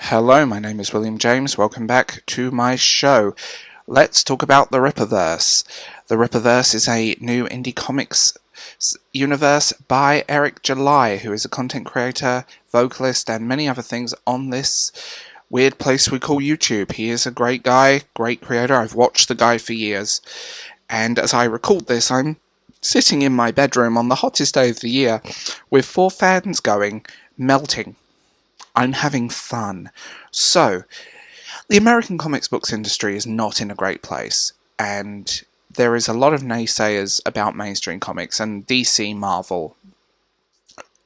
Hello, my name is William James. Welcome back to my show. Let's talk about the Rippaverse. The Rippaverse is a new indie comics universe by Eric July, who is a content creator, vocalist, and many other things on this weird place we call YouTube. He is a great guy, great creator. I've watched the guy for years. And as I record this, I'm sitting in my bedroom on the hottest day of the year with 4 fans going, melting. I'm having fun. So, the American comics books industry is not in a great place, and there is a lot of naysayers about mainstream comics, and DC, Marvel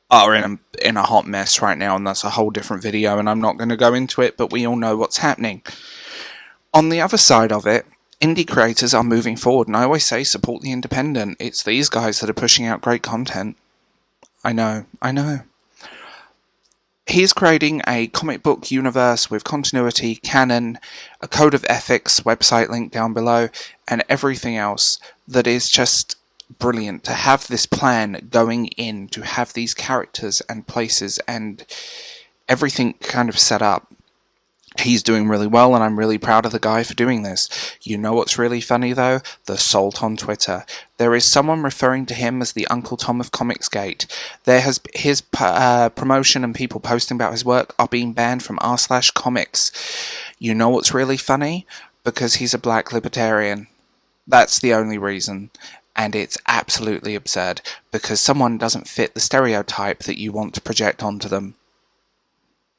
are in a hot mess right now, and that's a whole different video, and I'm not going to go into it, but we all know what's happening. On the other side of it, indie creators are moving forward, and I always say support the independent. It's these guys that are pushing out great content. I know. He's creating a comic book universe with continuity, canon, a code of ethics, website link down below, and everything else that is just brilliant. To have this plan going in, to have these characters and places and everything kind of set up. He's doing really well, and I'm really proud of the guy for doing this. You know what's really funny, though? The salt on Twitter. There is someone referring to him as the Uncle Tom of Comicsgate. His promotion and people posting about his work are being banned from r/comics. You know what's really funny? Because he's a black libertarian. That's the only reason. And it's absolutely absurd, because someone doesn't fit the stereotype that you want to project onto them.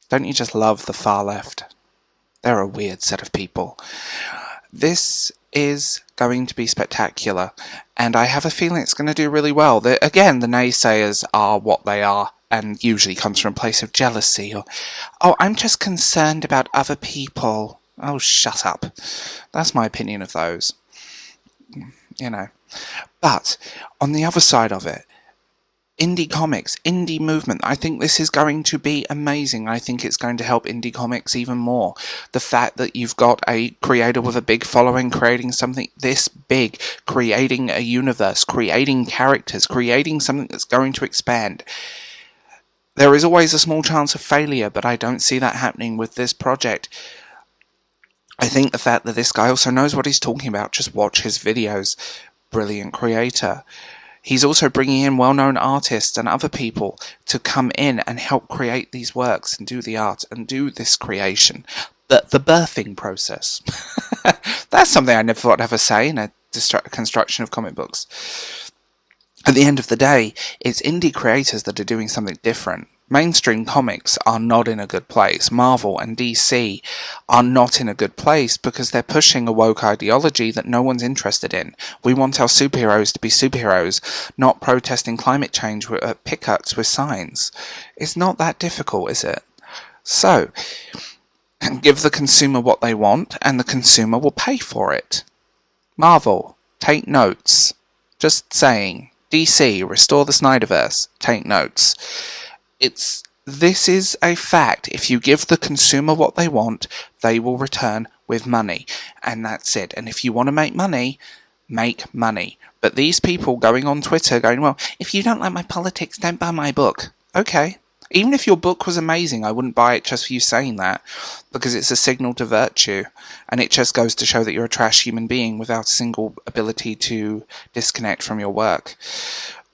Don't you just love the far left? They're a weird set of people. This is going to be spectacular, and I have a feeling it's going to do really well. Again, the naysayers are what they are, and usually comes from a place of jealousy, or, oh, I'm just concerned about other people. Oh, shut up. That's my opinion of those. You know. But, on the other side of it, indie comics, indie movement, I think this is going to be amazing. I think it's going to help indie comics even more. The fact that you've got a creator with a big following creating something this big, creating a universe, creating characters, creating something that's going to expand. There is always a small chance of failure, but I don't see that happening with this project. I think the fact that this guy also knows what he's talking about, just watch his videos. Brilliant creator. He's also bringing in well-known artists and other people to come in and help create these works and do the art and do this creation. The birthing process. That's something I never thought I'd ever say in a construction of comic books. At the end of the day, it's indie creators that are doing something different. Mainstream comics are not in a good place. Marvel and DC are not in a good place because they're pushing a woke ideology that no one's interested in. We want our superheroes to be superheroes, not protesting climate change with pickets with signs. It's not that difficult, is it? So, give the consumer what they want, and the consumer will pay for it. Marvel, take notes. Just saying. DC, restore the Snyderverse. Take notes. This is a fact. If you give the consumer what they want, they will return with money. And that's it. And if you want to make money, make money. But these people going on Twitter going, well, if you don't like my politics, don't buy my book. Okay. Even if your book was amazing, I wouldn't buy it just for you saying that, because it's a signal to virtue. And it just goes to show that you're a trash human being without a single ability to disconnect from your work.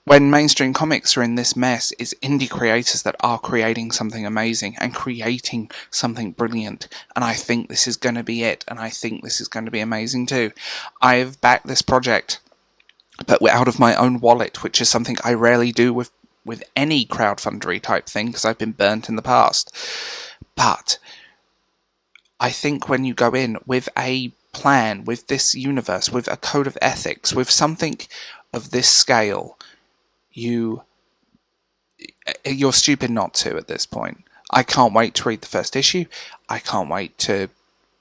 When mainstream comics are in this mess, it's indie creators that are creating something amazing and creating something brilliant. And I think this is going to be it. And I think this is going to be amazing too. I have backed this project, but out of my own wallet, which is something I rarely do with any crowdfundery type thing, because I've been burnt in the past. But I think when you go in with a plan, with this universe, with a code of ethics, with something of this scale, you're stupid not to at this point. I can't wait to read the first issue. I can't wait to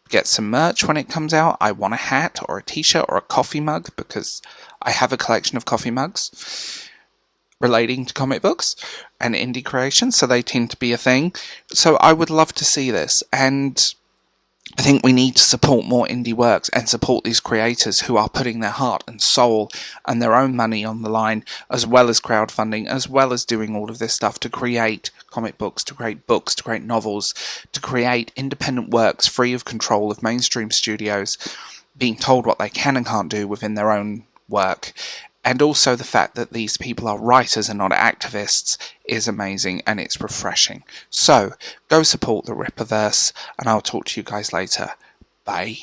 get some merch when it comes out. I want a hat or a t-shirt or a coffee mug, because I have a collection of coffee mugs relating to comic books and indie creation, so they tend to be a thing. So I would love to see this, and I think we need to support more indie works and support these creators who are putting their heart and soul and their own money on the line, as well as crowdfunding, as well as doing all of this stuff to create comic books, to create novels, to create independent works free of control of mainstream studios being told what they can and can't do within their own work. And also the fact that these people are writers and not activists is amazing, and it's refreshing. So, go support the Rippaverse, and I'll talk to you guys later. Bye.